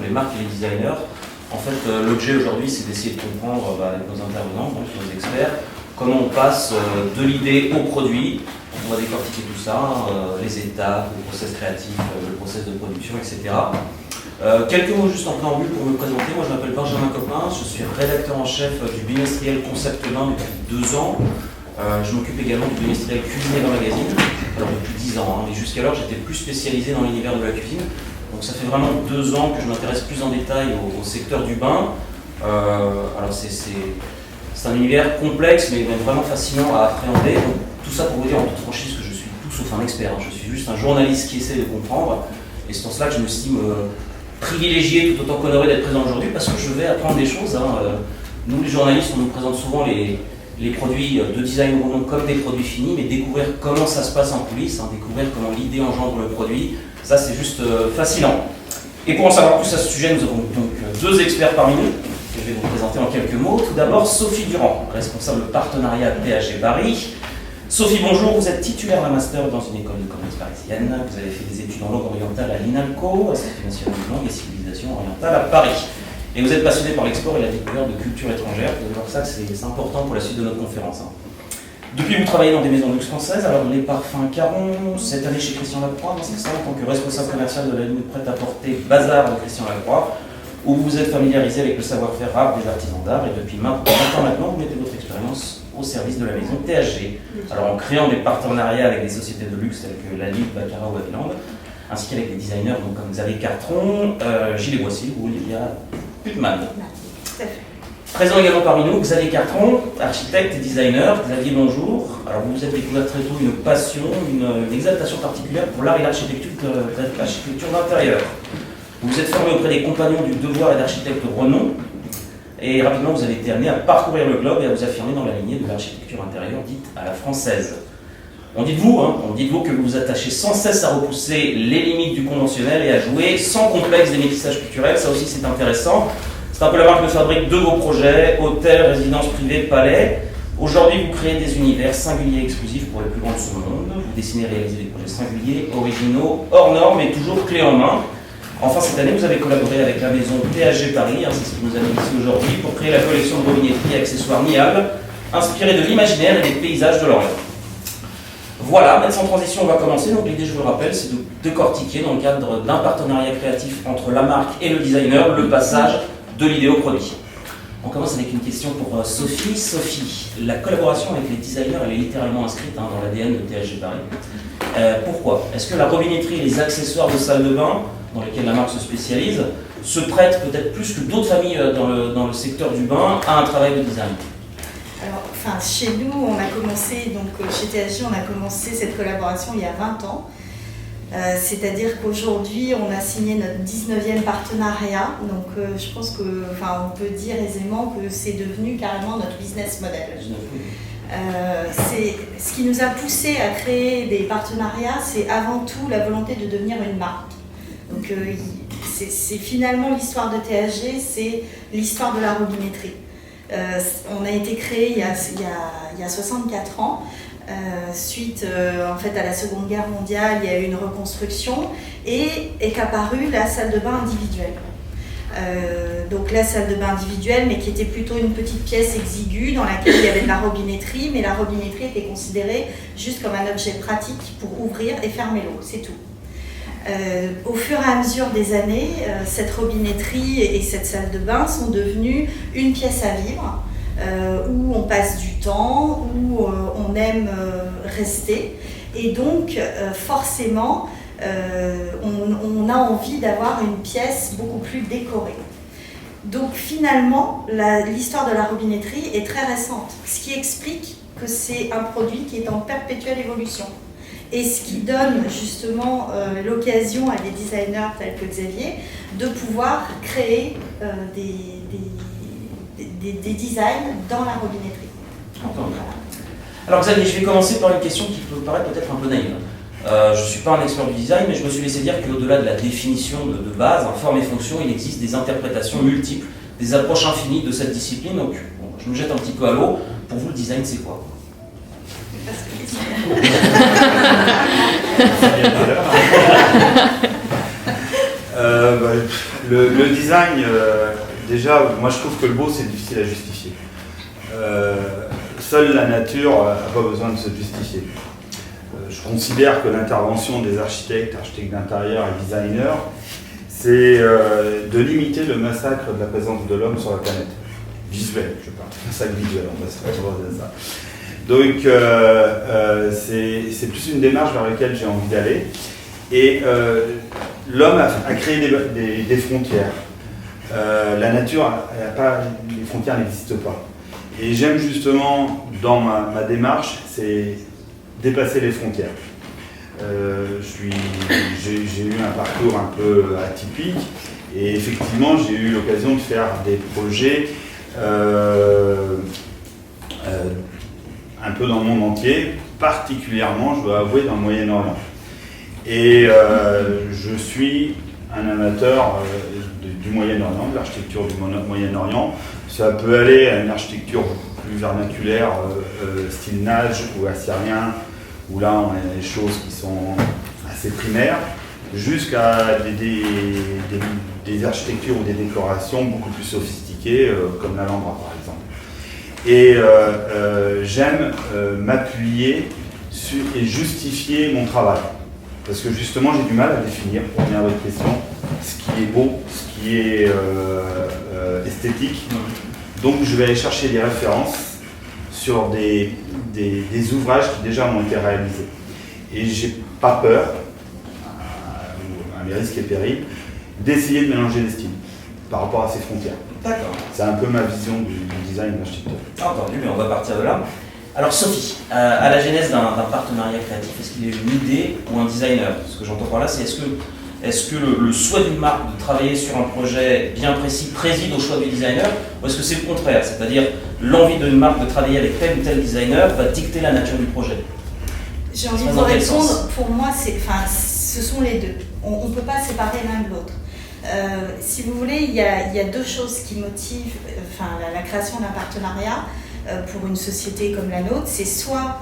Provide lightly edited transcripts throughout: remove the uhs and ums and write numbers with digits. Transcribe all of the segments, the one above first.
les marques et les designers. En fait, l'objet aujourd'hui, c'est d'essayer de comprendre avec nos intervenants, donc nos experts, comment on passe de l'idée au produit. On va décortiquer tout ça, les étapes, le process créatif, le process de production, etc. Quelques mots juste en préambule pour me présenter. Moi, je m'appelle Benjamin Copin, je suis rédacteur en chef du bimestriel Concept Main depuis 2 ans. Je m'occupe également du bimestriel Cuisiner Magazine, alors depuis 10 ans, mais jusqu'alors j'étais plus spécialisé dans l'univers de la cuisine. Donc ça fait vraiment 2 ans que je m'intéresse plus en détail au secteur du bain. Alors c'est un univers complexe mais vraiment fascinant à appréhender. Donc, tout ça pour vous dire en toute franchise que je suis tout sauf un expert. Je suis juste un journaliste qui essaie de comprendre. Et c'est pour cela que je me estime privilégié tout autant qu'honoré d'être présent aujourd'hui parce que je vais apprendre des choses. Nous les journalistes, on nous présente souvent les produits de design ou non comme des produits finis, mais découvrir comment ça se passe en coulisses, découvrir comment l'idée engendre le produit, ça c'est juste fascinant. Et pour en savoir plus à ce sujet, nous avons donc 2 experts parmi nous, que je vais vous présenter en quelques mots. Tout d'abord, Sophie Durand, responsable partenariat THG Paris. Sophie, bonjour, vous êtes titulaire d'un master dans une école de commerce parisienne, vous avez fait des études en langue orientale à l'INALCO, Institut national de langue et civilisation orientale à Paris. Et vous êtes passionné par l'export et la découverte de culture étrangère, c'est pour ça que c'est important pour la suite de notre conférence. Depuis, vous travaillez dans des maisons de luxe françaises, alors les parfums Caron, cette année chez Christian Lacroix, c'est ça, en tant que responsable commercial de la ligne prêt-à-porter Bazar de Christian Lacroix, où vous vous êtes familiarisé avec le savoir-faire rare des artisans d'art, et depuis 20 ans maintenant, vous mettez votre expérience au service de la maison THG. Alors en créant des partenariats avec des sociétés de luxe telles que Lalique, Baccarat ou Aviland, ainsi qu'avec des designers donc, comme Xavier Cartron, Gilles Boissy ou Olivia Putman. Présent également parmi nous, Xavier Cartron, architecte et designer. Xavier, bonjour. Alors vous vous êtes découvert très tôt une passion, une exaltation particulière pour l'art et l'architecture d'intérieur. Vous vous êtes formé auprès des compagnons du devoir et d'architectes Renon, et rapidement vous avez été amené à parcourir le globe et à vous affirmer dans la lignée de l'architecture intérieure dite à la française. On dit de vous que vous vous attachez sans cesse à repousser les limites du conventionnel et à jouer sans complexe des métissages culturels, ça aussi c'est intéressant. C'est un peu la marque de fabrique de vos projets, hôtels, résidences privées, palais. Aujourd'hui, vous créez des univers singuliers et exclusifs pour les plus grands de ce monde. Vous dessinez et réalisez des projets singuliers, originaux, hors normes et toujours clés en main. Enfin, cette année, vous avez collaboré avec la maison THG Paris, c'est ce qui nous amène ici aujourd'hui, pour créer la collection de robinetterie et accessoires niables, inspirée de l'imaginaire et des paysages de l'Orient. Voilà, maintenant sans transition, on va commencer. Donc l'idée, je vous le rappelle, c'est de décortiquer dans le cadre d'un partenariat créatif entre la marque et le designer, le passage de l'idée au produit. On commence avec une question pour Sophie. Sophie, la collaboration avec les designers, elle est littéralement inscrite dans l'ADN de THG Paris. Pourquoi? Est-ce que la robinetterie et les accessoires de salle de bain, dans lesquels la marque se spécialise, se prêtent peut-être plus que d'autres familles dans le secteur du bain à un travail de design? Alors, chez nous, on a commencé, donc chez THG, on a commencé cette collaboration il y a 20 ans. C'est-à-dire qu'aujourd'hui, on a signé notre 19e partenariat. Donc, je pense on peut dire aisément que c'est devenu carrément notre business model. Ce qui nous a poussé à créer des partenariats, c'est avant tout la volonté de devenir une marque. Donc, c'est finalement l'histoire de THG, c'est l'histoire de la robinetterie. On a été créé il y a 64 ans. Suite à la Seconde Guerre mondiale, il y a eu une reconstruction et est apparue la salle de bain individuelle. Donc la salle de bain individuelle, mais qui était plutôt une petite pièce exiguë dans laquelle il y avait de la robinetterie, mais la robinetterie était considérée juste comme un objet pratique pour ouvrir et fermer l'eau, c'est tout. Au fur et à mesure des années, cette robinetterie et cette salle de bain sont devenues une pièce à vivre, où on passe du temps, où on aime rester. Et donc, forcément, on a envie d'avoir une pièce beaucoup plus décorée. Donc finalement, l'histoire de la robinetterie est très récente, ce qui explique que c'est un produit qui est en perpétuelle évolution. Et ce qui donne justement l'occasion à des designers tels que Xavier de pouvoir créer des designs dans la robinetterie. Alors Xavier, je vais commencer par une question qui peut paraître peut-être un peu naïve. Je ne suis pas un expert du design, mais je me suis laissé dire qu'au-delà de la définition de base, forme et fonction, il existe des interprétations multiples, des approches infinies de cette discipline. Donc je me jette un petit peu à l'eau. Pour vous, le design, c'est quoi? Le design, déjà, moi je trouve que le beau c'est difficile à justifier. Seule la nature n'a pas besoin de se justifier. Je considère que l'intervention des architectes d'intérieur et designers, c'est de limiter le massacre de la présence de l'homme sur la planète. Visuel, je parle. Massacre visuel, on va se retrouver à ça. Donc, c'est plus une démarche vers laquelle j'ai envie d'aller. Et l'homme a créé des frontières. La nature, les frontières n'existent pas. Et j'aime justement, dans ma démarche, c'est dépasser les frontières. J'ai eu un parcours un peu atypique et effectivement j'ai eu l'occasion de faire des projets un peu dans le monde entier, particulièrement, je dois avouer, dans le Moyen-Orient. Et je suis un amateur du Moyen-Orient, de l'architecture du Moyen-Orient. Ça peut aller à une architecture plus vernaculaire, style Nage ou assyrien, où là on a des choses qui sont assez primaires, jusqu'à des architectures ou des décorations beaucoup plus sophistiquées, comme l'Alhambra par exemple. Et j'aime m'appuyer et justifier mon travail. Parce que justement, j'ai du mal à définir, pour revenir à votre question, ce qui est beau, ce qui est esthétique. Donc je vais aller chercher des références sur des ouvrages qui déjà ont été réalisés. Et j'ai pas peur, à mes risques et périls, d'essayer de mélanger les styles par rapport à ces frontières. D'accord. C'est un peu ma vision du design de l'architecture. Entendu, mais on va partir de là. Alors Sophie, à la genèse d'un partenariat créatif, est-ce qu'il y a une idée ou un designer? Ce que j'entends par là, c'est est-ce que le souhait d'une marque de travailler sur un projet bien précis préside au choix du designer, ou est-ce que c'est le contraire? C'est-à-dire l'envie d'une marque de travailler avec tel ou tel designer va dicter la nature du projet? J'ai envie de vous répondre, pour moi, ce sont les deux. On ne peut pas séparer l'un de l'autre. Si vous voulez, il y a deux choses qui motivent la création d'un partenariat pour une société comme la nôtre. C'est soit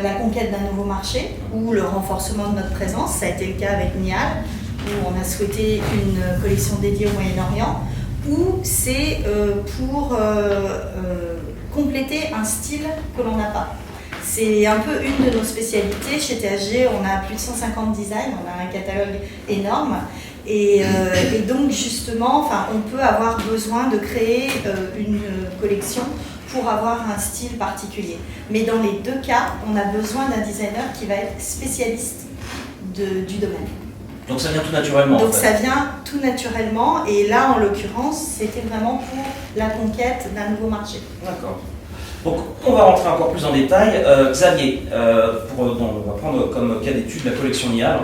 la conquête d'un nouveau marché ou le renforcement de notre présence. Ça a été le cas avec Nial, où on a souhaité une collection dédiée au Moyen-Orient, ou c'est pour compléter un style que l'on n'a pas. C'est un peu une de nos spécialités. Chez THG, on a plus de 150 designs, on a un catalogue énorme. Et donc justement, on peut avoir besoin de créer une collection pour avoir un style particulier. Mais dans les deux cas, on a besoin d'un designer qui va être spécialiste du domaine. Donc ça vient tout naturellement. Donc en fait. ça vient tout naturellement, et là en l'occurrence, c'était vraiment pour la conquête d'un nouveau marché. D'accord. Donc on va rentrer encore plus en détail. Xavier, on va prendre comme cas d'étude la collection Nial.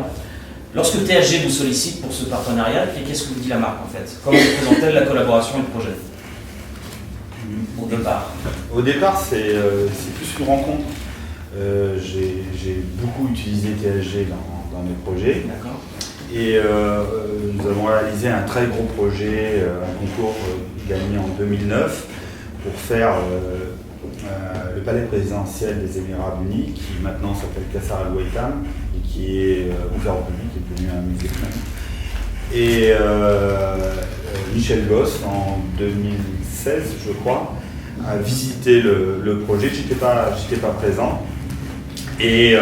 Lorsque THG vous sollicite pour ce partenariat, qu'est-ce que vous dit la marque en fait? Comment vous présente-t-elle la collaboration et le projet au départ? Au départ, c'est plus une rencontre. J'ai beaucoup utilisé THG dans mes projets. D'accord. Et nous avons réalisé un très gros projet, un concours gagné en 2009 pour faire le palais présidentiel des Émirats Arabes Unis, qui maintenant s'appelle Qasr Al Waitam et qui est ouvert au public, qui est devenu un musée. Et Michel Goss, en 2016, je crois, a visité le projet. J'étais pas présent. Et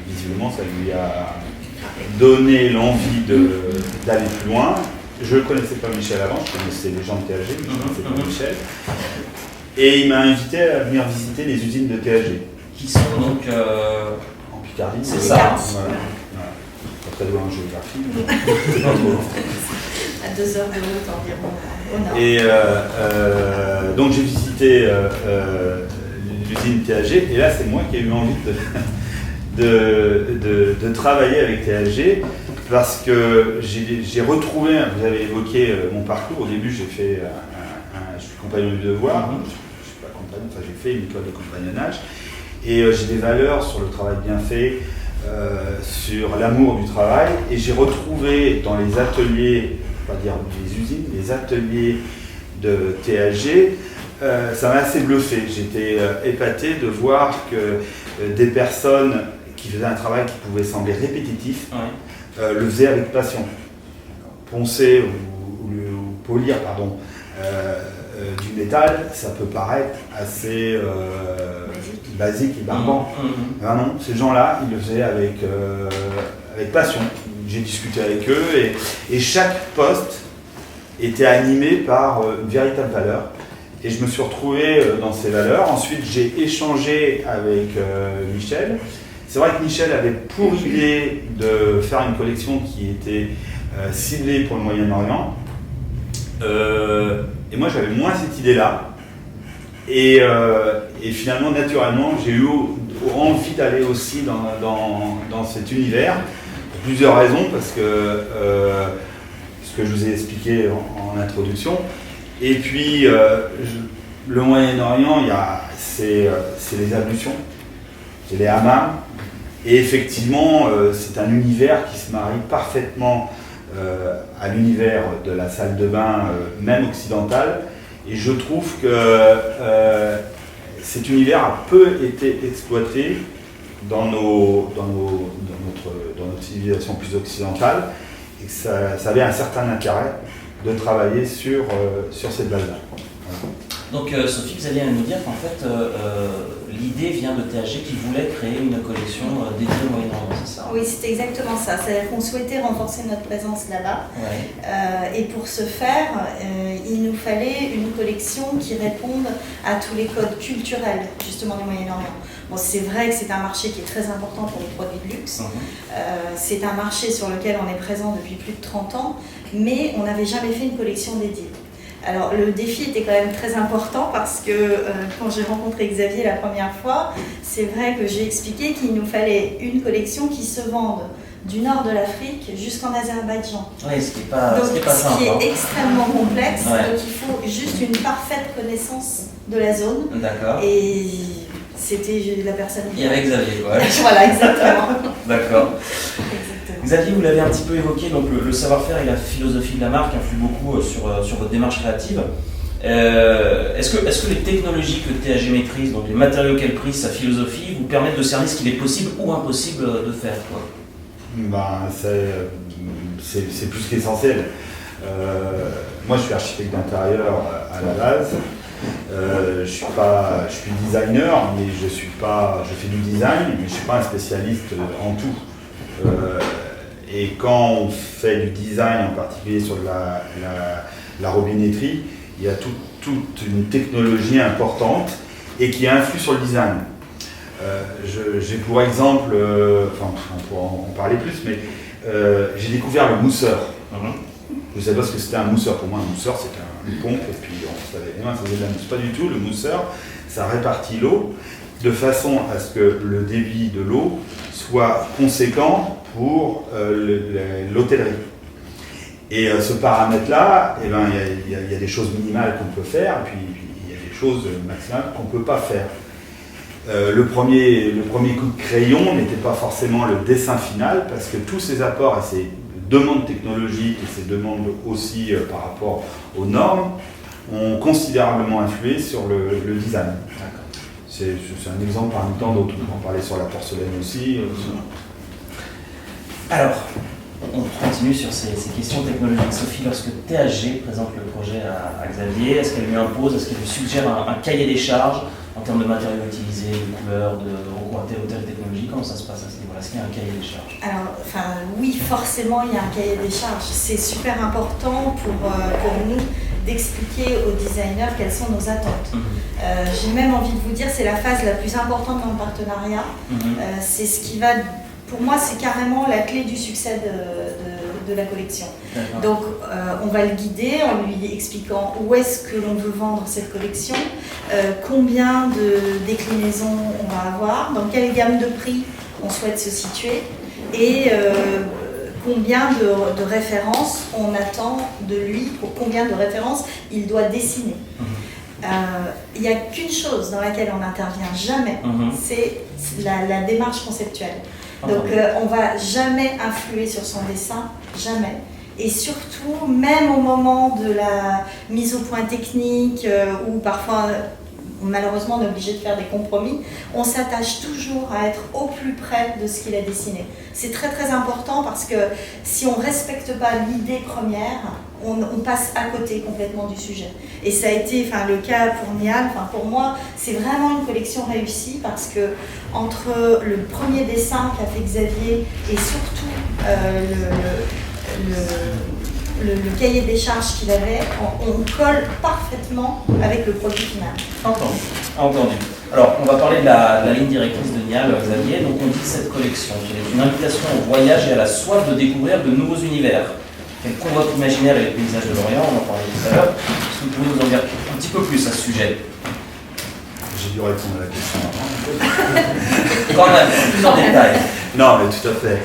visiblement, ça lui a donné l'envie d'aller plus loin. Je ne connaissais pas Michel avant, je connaissais les gens de THG, mais je ne connaissais pas Michel. Et il m'a invité à venir visiter les usines de THG. Qui sont donc en Picardie. C'est ça. Voilà. Pas très loin en géographie. À 2 heures de route environ au nord. Et donc j'ai visité l'usine THG, et là c'est moi qui ai eu envie de travailler avec THG, parce que j'ai retrouvé, vous avez évoqué mon parcours. Au début je suis compagnon du devoir, je suis pas compagnon, j'ai fait une école de compagnonnage, et j'ai des valeurs sur le travail bien fait, sur l'amour du travail, et j'ai retrouvé dans les ateliers, pas dire les usines, les ateliers de THG, ça m'a assez bluffé. J'étais épaté de voir que des personnes qui faisaient un travail qui pouvait sembler répétitif, le faisaient avec passion. poncer ou polir du métal, ça peut paraître assez basique et barbant. Ah non, ces gens-là, ils le faisaient avec passion. J'ai discuté avec eux et chaque poste était animé par une véritable valeur. Et je me suis retrouvé dans ces valeurs. Ensuite, j'ai échangé avec Michel. C'est vrai que Michel avait pour idée de faire une collection qui était ciblée pour le Moyen-Orient. Et moi, j'avais moins cette idée-là. Et finalement, naturellement, j'ai eu envie d'aller aussi dans cet univers. Pour plusieurs raisons, parce que ce que je vous ai expliqué en introduction. Et puis, le Moyen-Orient, c'est les ablutions, c'est les hammams. Et effectivement, c'est un univers qui se marie parfaitement à l'univers de la salle de bain, même occidentale. Et je trouve que cet univers a peu été exploité dans notre civilisation plus occidentale. Et que ça avait un certain intérêt de travailler sur cette base-là. Voilà. Donc Sophie, vous allez nous dire qu'en fait l'idée vient de THG qui voulait créer une collection dédiée au Moyen-Orient, c'est ça? Oui, c'est exactement ça. C'est-à-dire qu'on souhaitait renforcer notre présence là-bas. Ouais. Et pour ce faire, il nous fallait une collection qui réponde à tous les codes culturels justement du Moyen-Orient. Bon, c'est vrai que c'est un marché qui est très important pour les produits de luxe. C'est un marché sur lequel on est présent depuis plus de 30 ans, mais on n'avait jamais fait une collection dédiée. Alors le défi était quand même très important parce que quand j'ai rencontré Xavier la première fois, c'est vrai que j'ai expliqué qu'il nous fallait une collection qui se vende du nord de l'Afrique jusqu'en Azerbaïdjan. Oui, ce qui est pas simple. Ce qui est extrêmement complexe, Ouais. donc il faut juste une parfaite connaissance de la zone. D'accord. Et c'était la personne. Il y avait Xavier, quoi. Voilà, exactement. D'accord. Exactement. Xavier, vous l'avez un petit peu évoqué, donc le savoir-faire et la philosophie de la marque influent beaucoup sur votre démarche créative. Est-ce que les technologies que THG maîtrise, donc les matériaux qu'elle prise, sa philosophie, vous permettent de cerner ce qu'il est possible ou impossible de faire, quoi? C'est plus qu'essentiel. Moi, je suis architecte d'intérieur à la base. Je suis designer, mais je fais du design, mais je ne suis pas un spécialiste en tout. Et quand on fait du design, en particulier sur la robinetterie, il y a toute une technologie importante et qui influe sur le design. J'ai pour exemple, on pourra en parler plus, mais j'ai découvert le mousseur. Je ne savais pas ce que c'était un mousseur. Pour moi, un mousseur, c'était une pompe, et puis on savait, ça faisait de la mousse. Pas du tout. Le mousseur, ça répartit l'eau de façon à ce que le débit de l'eau soit conséquent pour l'hôtellerie. Et ce paramètre-là, il y a des choses minimales qu'on peut faire, et puis il y a des choses maximales qu'on ne peut pas faire. Le premier coup de crayon n'était pas forcément le dessin final, parce que tous ces apports et ces demandes technologiques et ces demandes aussi par rapport aux normes ont considérablement influé sur le design. C'est un exemple parmi tant d'autres. On peut en parler sur la porcelaine aussi. Alors, on continue sur ces questions technologiques. Sophie, lorsque THG présente le projet à Xavier, est-ce qu'elle lui impose, est-ce qu'elle lui suggère un cahier des charges en termes de matériaux utilisés, de couleurs, de recours à telle ou telle technologie? Comment ça se passe à ce niveau-là? Est-ce qu'il y a un cahier des charges? Alors, oui, forcément, il y a un cahier des charges. C'est super important pour nous d'expliquer aux designers quelles sont nos attentes. J'ai même envie de vous dire, c'est la phase la plus importante dans le partenariat. C'est ce qui va, pour moi, c'est carrément la clé du succès de la collection. Donc, on va le guider en lui expliquant où est-ce que l'on veut vendre cette collection, combien de déclinaisons on va avoir, dans quelle gamme de prix on souhaite se situer et combien de références on attend de lui, pour combien de références il doit dessiner. Il n'y a qu'une chose dans laquelle on n'intervient jamais, c'est la démarche conceptuelle. Donc on ne va jamais influer sur son dessin, jamais. Et surtout, même au moment de la mise au point technique, ou parfois malheureusement on est obligé de faire des compromis, on s'attache toujours à être au plus près de ce qu'il a dessiné. C'est très très important parce que si on ne respecte pas l'idée première, on passe à côté complètement du sujet. Et ça a été le cas pour Niall, pour moi, c'est vraiment une collection réussie parce que entre le premier dessin qu'a fait Xavier et surtout le cahier des charges qu'il avait, on colle parfaitement avec le produit final. Entendu. Alors, on va parler de la ligne directrice de Niall, Xavier. Donc, on dit que cette collection est une invitation au voyage et à la soif de découvrir de nouveaux univers. Elle convoque l'imaginaire et les paysages de l'Orient, on en parlait tout à l'heure. Est-ce que vous pouvez nous en dire un petit peu plus à ce sujet? J'ai dû répondre à la question avant. Quand même, plus en détail. Non, mais tout à fait.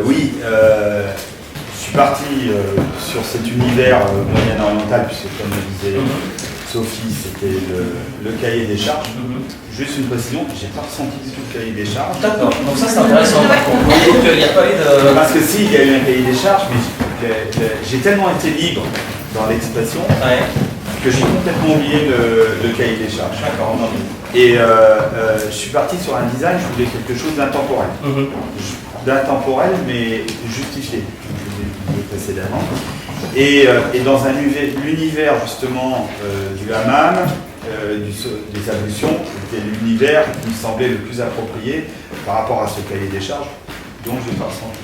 Oui, je suis parti sur cet univers moyen-oriental, puisque comme le disait Sophie, c'était le cahier des charges. Juste une précision, j'ai pas ressenti du tout le cahier des charges. D'accord, donc ça c'est intéressant. Donc il n'y a pas eu de... Parce que si, il y a eu un cahier des charges, mais j'ai tellement été libre dans l'expression que j'ai complètement oublié le cahier des charges. D'accord, et je suis parti sur un design, je voulais quelque chose d'intemporel. D'intemporel, mais justifié, comme je l'ai dit précédemment. Et dans l'univers justement du hammam, des ablutions, c'était l'univers qui me semblait le plus approprié par rapport à ce cahier des charges dont je n'ai pas ressenti.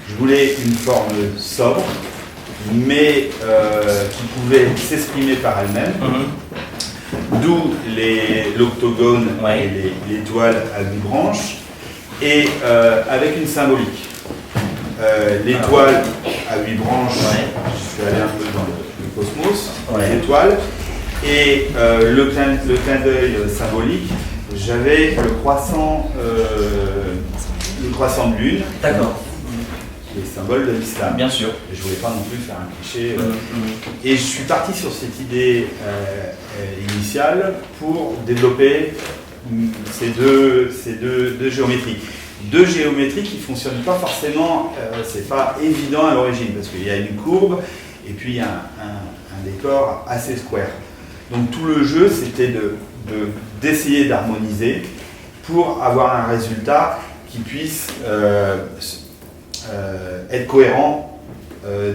Je voulais une forme sobre, mais qui pouvait s'exprimer par elle-même, d'où l'octogone et l'étoile à 8 branches, et avec une symbolique. L'étoile à 8 branches, je suis allé un peu dans le cosmos, l'étoile, et le clin d'œil symbolique, j'avais le croissant de lune, qui est symbole de l'islam. Bien sûr. Et je ne voulais pas non plus faire un cliché. Et je suis parti sur cette idée initiale pour développer ces deux géométries. Deux géométries qui ne fonctionnent pas forcément, c'est pas évident à l'origine, parce qu'il y a une courbe et puis il y a un décor assez square. Donc tout le jeu, c'était d'essayer d'harmoniser pour avoir un résultat qui puisse être cohérent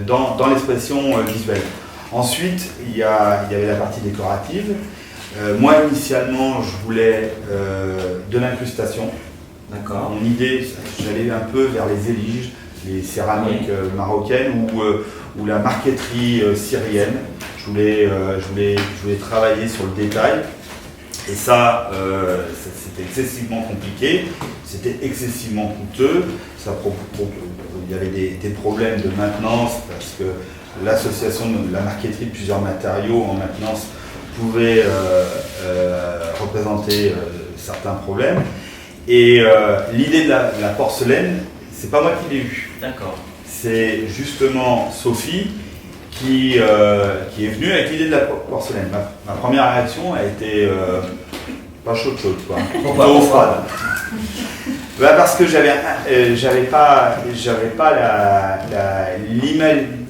dans l'expression visuelle. Ensuite, il y avait la partie décorative. Moi, initialement, je voulais de l'incrustation. D'accord. Mon idée, j'allais un peu vers les éliges, les céramiques marocaines ou la marqueterie syrienne. Je voulais travailler sur le détail. Et ça, c'était excessivement compliqué, c'était excessivement coûteux. Il y avait des problèmes de maintenance parce que l'association de la marqueterie de plusieurs matériaux en maintenance pouvait représenter certains problèmes. Et l'idée de la porcelaine, c'est pas moi qui l'ai eue. D'accord. C'est justement Sophie qui est venue avec l'idée de la porcelaine. Ma première réaction a été pas chaude, quoi. Plutôt froide. Parce que j'avais pas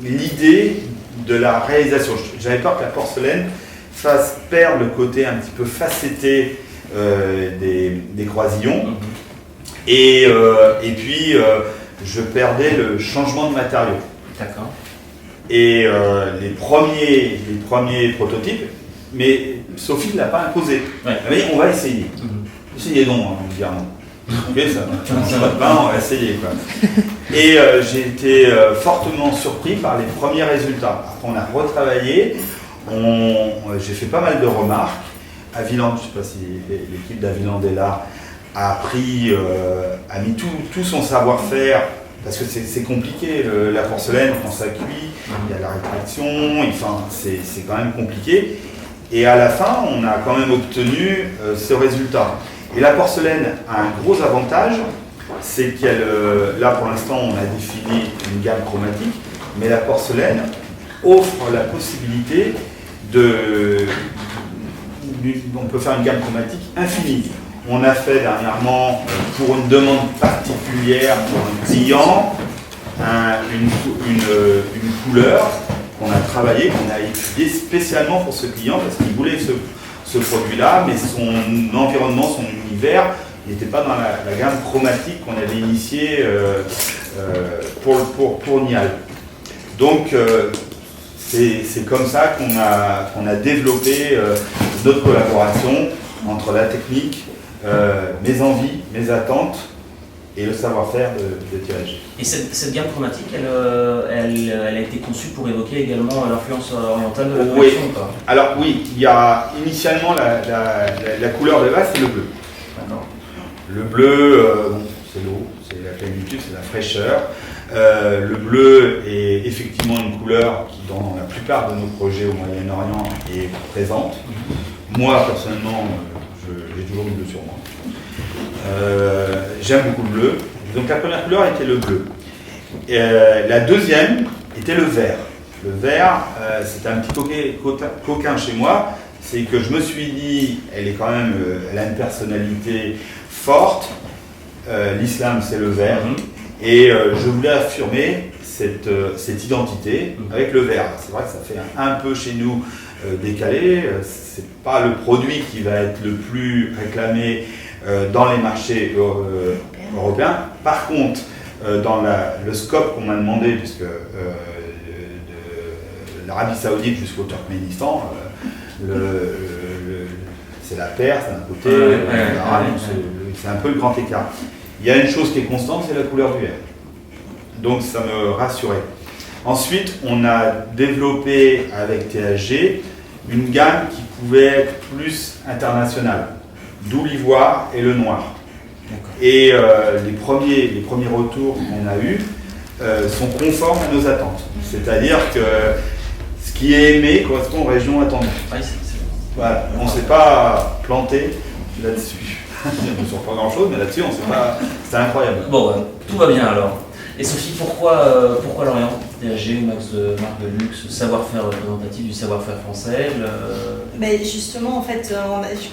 l'idée de la réalisation. J'avais peur que la porcelaine fasse perdre le côté un petit peu facetté des croisillons. Et puis je perdais le changement de matériaux. D'accord. Et les premiers prototypes, mais Sophie ne l'a pas imposé. Elle m'a dit on va essayer. Essayez donc, on va dire non. Ok, ça ne mange pas de pain, on va essayer, quoi. Et j'ai été fortement surpris par les premiers résultats. Après, on a retravaillé, j'ai fait pas mal de remarques. Aviland, je ne sais pas si l'équipe d'Aviland est là, a mis tout son savoir-faire. Parce que c'est compliqué, la porcelaine, quand ça cuit, il y a la rétraction, c'est quand même compliqué. Et à la fin, on a quand même obtenu ce résultat. Et la porcelaine a un gros avantage, c'est qu'elle, là pour l'instant, on a défini une gamme chromatique, mais la porcelaine offre la possibilité on peut faire une gamme chromatique infinie. On a fait dernièrement, pour une demande particulière pour un client, une couleur qu'on a travaillée, qu'on a étudiée spécialement pour ce client, parce qu'il voulait ce produit-là, mais son environnement, son univers n'était pas dans la gamme chromatique qu'on avait initiée pour Nial. Donc c'est comme ça qu'on a développé notre collaboration entre la technique, mes envies, mes attentes et le savoir-faire de THG. Et cette gamme chromatique, elle a été conçue pour évoquer également l'influence orientale de la collection, ou pas ? Alors oui, il y a initialement la couleur de base, c'est le bleu. D'accord. Le bleu, c'est l'eau, c'est la plénitude, c'est la fraîcheur. Le bleu est effectivement une couleur qui, dans la plupart de nos projets au Moyen-Orient, est présente. Moi, personnellement, j'ai toujours le bleu sur moi. J'aime beaucoup le bleu. Donc la première couleur était le bleu. La deuxième était le vert. Le vert, c'était un petit coquin chez moi. C'est que je me suis dit, elle a une personnalité forte. L'islam, c'est le vert. Et je voulais affirmer cette identité avec le vert. C'est vrai que ça fait un peu chez nous décalé. C'est pas le produit qui va être le plus réclamé dans les marchés européens. Par contre, dans le scope qu'on m'a demandé, puisque de l'Arabie Saoudite jusqu'au Turkménistan, c'est la Perse d'un côté, l'Arabe, c'est un peu le grand écart. Il y a une chose qui est constante, c'est la couleur du vert. Donc ça me rassurait. Ensuite, on a développé avec THG une gamme qui pouvait être plus internationale, d'où l'ivoire et le noir. Et les premiers retours qu'on a eus sont conformes à nos attentes. C'est-à-dire que ce qui est aimé correspond aux régions attendues. Voilà. On ne s'est pas planté là-dessus. On ne sort pas grand-chose, mais là-dessus, on sait pas. C'est incroyable. Bon, tout va bien alors. Et Sophie, pourquoi l'Orient ? THG, marque de luxe, savoir-faire représentatif du savoir-faire français Mais justement, en fait,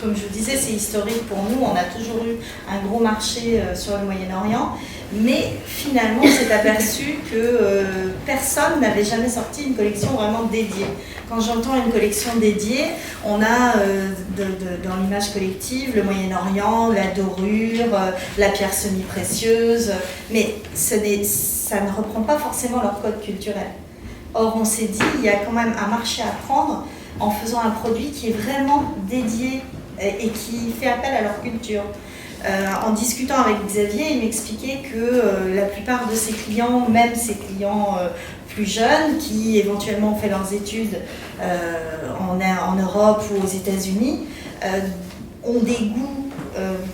comme je vous disais, c'est historique pour nous. On a toujours eu un gros marché sur le Moyen-Orient. Mais finalement, on s'est aperçu que personne n'avait jamais sorti une collection vraiment dédiée. Quand j'entends une collection dédiée, on a dans l'image collective le Moyen-Orient, la dorure, la pierre semi-précieuse, mais ça ne reprend pas forcément leur code culturel. Or, on s'est dit, il y a quand même un marché à prendre en faisant un produit qui est vraiment dédié et qui fait appel à leur culture. En discutant avec Xavier, il m'expliquait que la plupart de ses clients, même ses clients plus jeunes, qui éventuellement ont fait leurs études en Europe ou aux États-Unis, ont des goûts,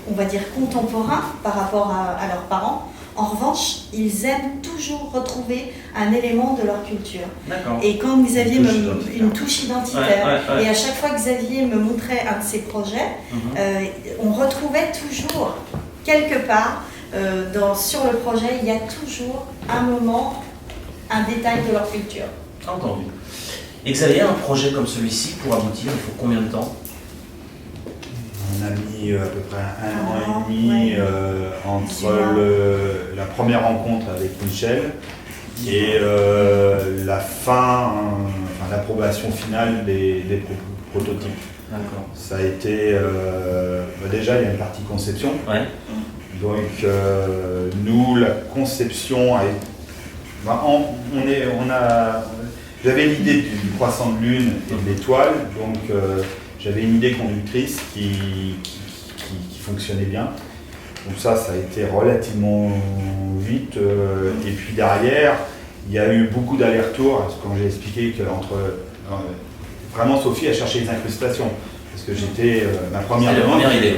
on va dire, contemporains par rapport à leurs parents. En revanche, ils aiment toujours retrouver un élément de leur culture. D'accord. Et quand Xavier une touche identitaire, et à chaque fois que Xavier me montrait un de ses projets, on retrouvait toujours, quelque part, sur le projet, il y a toujours un moment, un détail de leur culture. Entendu. Et Xavier, un projet comme celui-ci, pour aboutir, il faut combien de temps ? On a mis à peu près un an et demi entre la première rencontre avec Michel et l'approbation finale des prototypes. D'accord. Ça a été déjà il y a une partie conception. Ouais. Donc nous la conception j'avais l'idée du croissant de lune et de l'étoile, donc j'avais une idée conductrice qui fonctionnait bien. Donc ça a été relativement vite. Et puis derrière, il y a eu beaucoup d'allers-retours, quand j'ai expliqué qu'entre... vraiment, Sophie a cherché les incrustations. Parce que j'étais ma première demande. Première idée.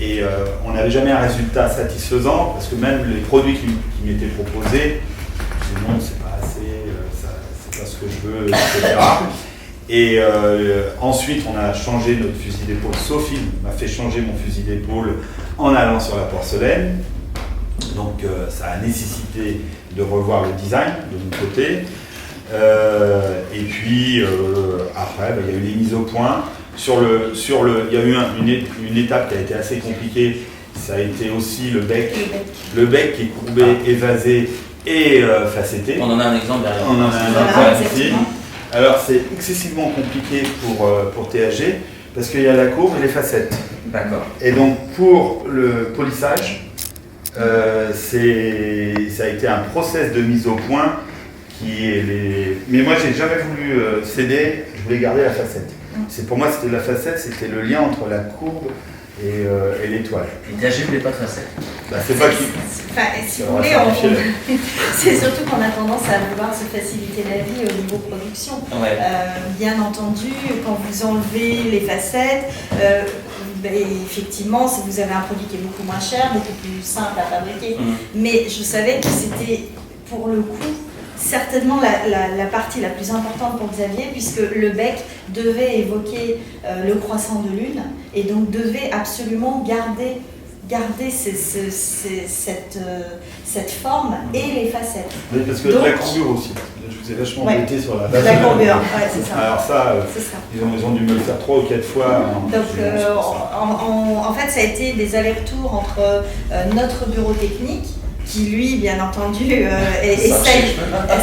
Et on n'avait jamais un résultat satisfaisant, parce que même les produits qui m'étaient proposés, je disais non, c'est pas assez, c'est pas ce que je veux, etc. Et ensuite, on a changé notre fusil d'épaule. Sophie m'a fait changer mon fusil d'épaule en allant sur la porcelaine. Donc, ça a nécessité de revoir le design de mon côté. Et puis, après, il y a eu les mises au point. Il y a eu une étape qui a été assez compliquée. Ça a été aussi le bec. Le bec qui est courbé, évasé et facetté. On en a un exemple derrière. On en a un exemple ici. Alors c'est excessivement compliqué pour THG parce qu'il y a la courbe et les facettes. D'accord. Et donc pour le polissage, ça a été un process de mise au point Mais moi j'ai jamais voulu céder, je voulais garder la facette. Pour moi c'était la facette, c'était le lien entre la courbe et l'étoile. Et THG ne voulait pas de facette. C'est pas qui. Enfin, si vous voulez, c'est surtout qu'on a tendance à vouloir se faciliter la vie au niveau production. Ouais. Bien entendu, quand vous enlevez les facettes, effectivement, vous avez un produit qui est beaucoup moins cher, beaucoup plus simple à fabriquer. Mais je savais que c'était, pour le coup, certainement la partie la plus importante pour Xavier, puisque le bec devait évoquer le croissant de lune et donc devait absolument garder cette forme et les facettes. Oui, parce que donc, la courbure aussi. Je vous ai vachement embêté sur la base. La courbure, ouais, c'est ça. Alors ça, ils ont dû me le faire 3 ou 4 fois. Donc en fait, ça a été des allers-retours entre notre bureau technique, qui lui, bien entendu,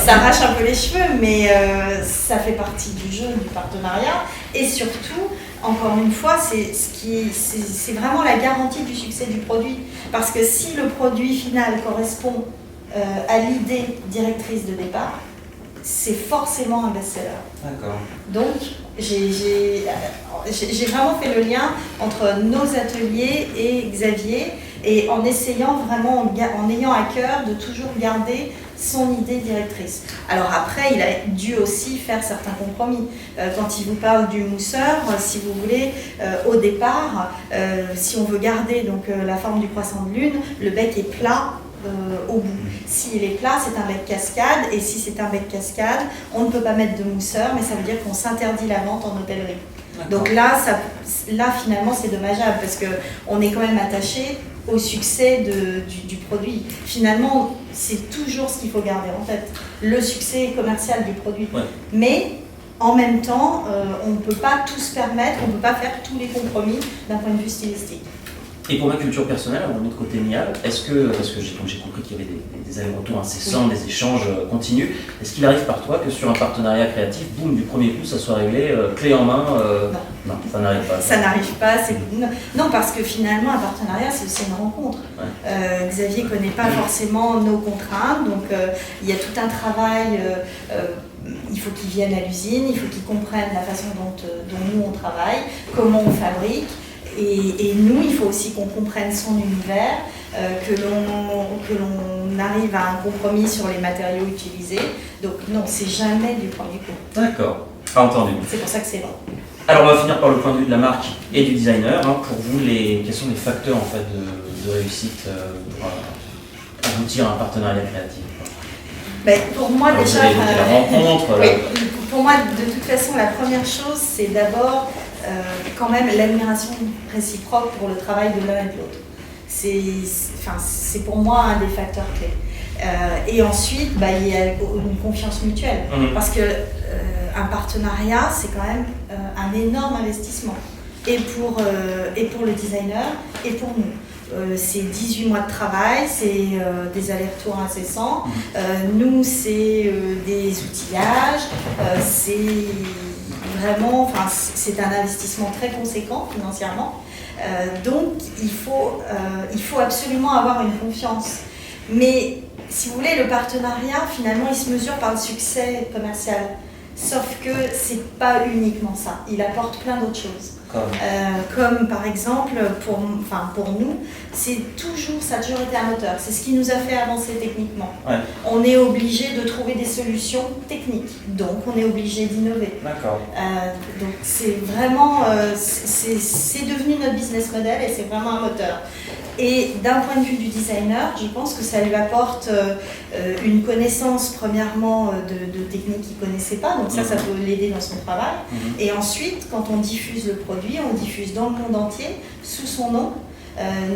s'arrache un peu les cheveux, mais ça fait partie du jeu, du partenariat. Et surtout, encore une fois, c'est vraiment la garantie du succès du produit. Parce que si le produit final correspond à l'idée directrice de départ, c'est forcément un best-seller. D'accord. Donc, j'ai vraiment fait le lien entre nos ateliers et Xavier, et en essayant vraiment, en ayant à cœur de toujours garder son idée directrice. Alors après, il a dû aussi faire certains compromis. Quand il vous parle du mousseur, si vous voulez, au départ, si on veut garder donc, la forme du croissant de lune, le bec est plat au bout. S'il est plat, c'est un bec cascade, et si c'est un bec cascade, on ne peut pas mettre de mousseur, mais ça veut dire qu'on s'interdit la vente en hôtellerie. Donc là finalement, c'est dommageable, parce qu'on est quand même attaché au succès du produit. Finalement, c'est toujours ce qu'il faut garder en tête, le succès commercial du produit. Ouais. Mais en même temps, on ne peut pas tout se permettre, on ne peut pas faire tous les compromis d'un point de vue stylistique. Et pour ma culture personnelle, de notre côté Nial, parce que j'ai compris qu'il y avait des allers-retours incessants, des échanges continus, est-ce qu'il arrive par toi que sur un partenariat créatif, boum, du premier coup, ça soit réglé, clé en main Non, ça n'arrive pas. Ça n'arrive pas. Non, parce que finalement, un partenariat, c'est aussi une rencontre. Ouais. Xavier ne connaît pas forcément nos contraintes, donc il y a tout un travail. Il faut qu'il vienne à l'usine, il faut qu'il comprenne la façon dont nous on travaille, comment on fabrique. Et nous, il faut aussi qu'on comprenne son univers, que l'on arrive à un compromis sur les matériaux utilisés. Donc non, c'est jamais du premier coup. D'accord, entendu. C'est pour ça que c'est long. Alors on va finir par le point de vue de la marque et du designer. Pour vous, quels sont les facteurs en fait, de réussite pour aboutir à un partenariat créatif? Pour moi, alors, déjà... la rencontre, pour moi, de toute façon, la première chose, c'est d'abord... quand même l'admiration réciproque pour le travail de l'un et de l'autre. C'est pour moi un des facteurs clés. Et ensuite, il y a une confiance mutuelle. Parce qu'un partenariat, c'est quand même un énorme investissement. Et pour le designer, et pour nous. C'est 18 mois de travail, c'est des allers-retours incessants. Nous, c'est des outillages, c'est vraiment, c'est un investissement très conséquent financièrement. Donc, il faut absolument avoir une confiance. Mais, si vous voulez, le partenariat, finalement, il se mesure par le succès commercial. Sauf que c'est pas uniquement ça, il apporte plein d'autres choses. Comme par exemple, pour nous, ça a toujours été un moteur. C'est ce qui nous a fait avancer techniquement. Ouais. On est obligé de trouver des solutions techniques, donc on est obligé d'innover. D'accord. Donc c'est vraiment, c'est devenu notre business model et c'est vraiment un moteur. Et d'un point de vue du designer, je pense que ça lui apporte une connaissance premièrement de techniques qu'il ne connaissait pas, donc ça peut l'aider dans son travail. Et ensuite, quand on diffuse le produit, on le diffuse dans le monde entier, sous son nom.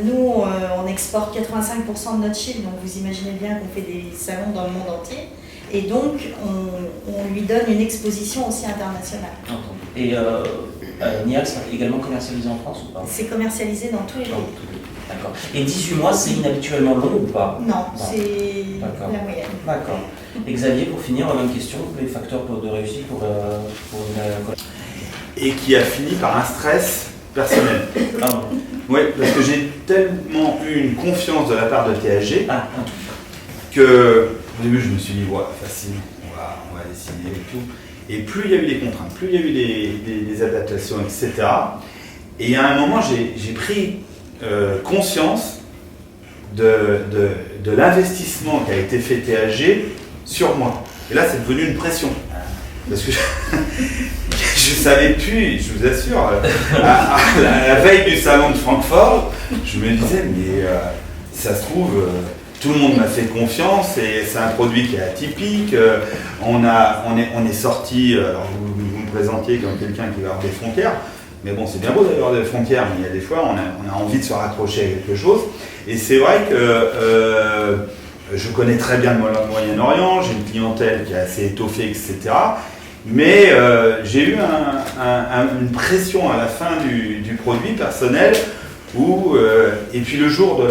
Nous, on exporte 85% de notre chiffre, donc vous imaginez bien qu'on fait des salons dans le monde entier. Et donc, on lui donne une exposition aussi internationale. Et Nial, c'est également commercialisé en France ou pas? C'est commercialisé dans tous les pays. D'accord. Et 18 mois, c'est inhabituellement long ou pas? Non, c'est D'accord. la moyenne. D'accord. Et Xavier, pour finir, la même question, les facteurs de réussite pour une... Et qui a fini par un stress personnel. Ah bon. Oui, parce que j'ai tellement eu une confiance de la part de THG Ah, que au début je me suis dit, ouais, facile, on va dessiner et tout. Et plus il y a eu des contraintes, plus il y a eu des adaptations, etc. Et à un moment, j'ai pris conscience de l'investissement qui a été fait THG sur moi. Et là, c'est devenu une pression. Parce que je ne savais plus, je vous assure, à la veille du salon de Francfort, je me disais, mais ça se trouve, tout le monde m'a fait confiance et c'est un produit qui est atypique. On est sorti, alors vous me présentiez comme quelqu'un qui va avoir des frontières, mais bon, c'est bien beau d'avoir des frontières, mais il y a des fois, on a envie de se raccrocher à quelque chose. Et c'est vrai que je connais très bien le Moyen-Orient, j'ai une clientèle qui est assez étoffée, etc. Mais j'ai eu une pression à la fin du produit personnel et puis le jour de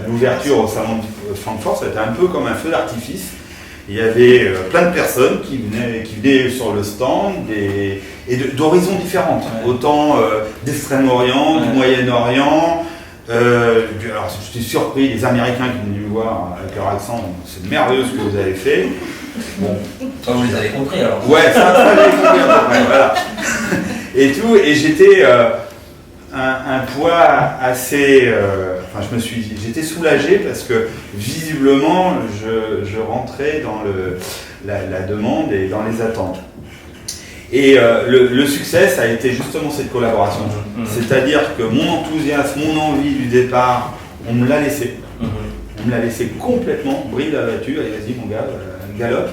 l'ouverture au salon de Francfort, ça a été un peu comme un feu d'artifice. Il y avait plein de personnes qui venaient sur le stand d'horizons différentes, autant d'Extrême-Orient, du Moyen-Orient. Alors j'étais surpris, les Américains qui venaient me voir avec leur accent, c'est merveilleux ce que vous avez fait. Bon. Vous les avez compris alors? Ouais, ça fallait compris à peu près, voilà. Et tout, et j'étais un poids assez. J'étais soulagé parce que visiblement je rentrais dans la demande et dans les attentes. Et le succès, ça a été justement cette collaboration. C'est-à-dire que mon enthousiasme, mon envie du départ, on me l'a laissé. On me l'a laissé complètement, bride abattue, allez vas-y mon gars, galope.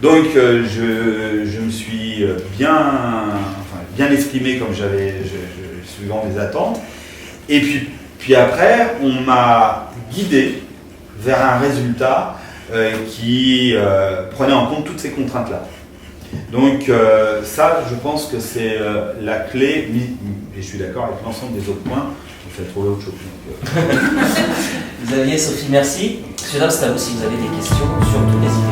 Donc je me suis bien exprimé comme suivant mes attentes. Et puis après, on m'a guidé vers un résultat qui prenait en compte toutes ces contraintes-là. Donc ça, je pense que c'est la clé, et je suis d'accord avec l'ensemble des autres points, il faut trouver autre chose. Xavier, Sophie, merci. Monsieur, dames, c'est à vous si vous avez des questions, surtout n'hésitez pas.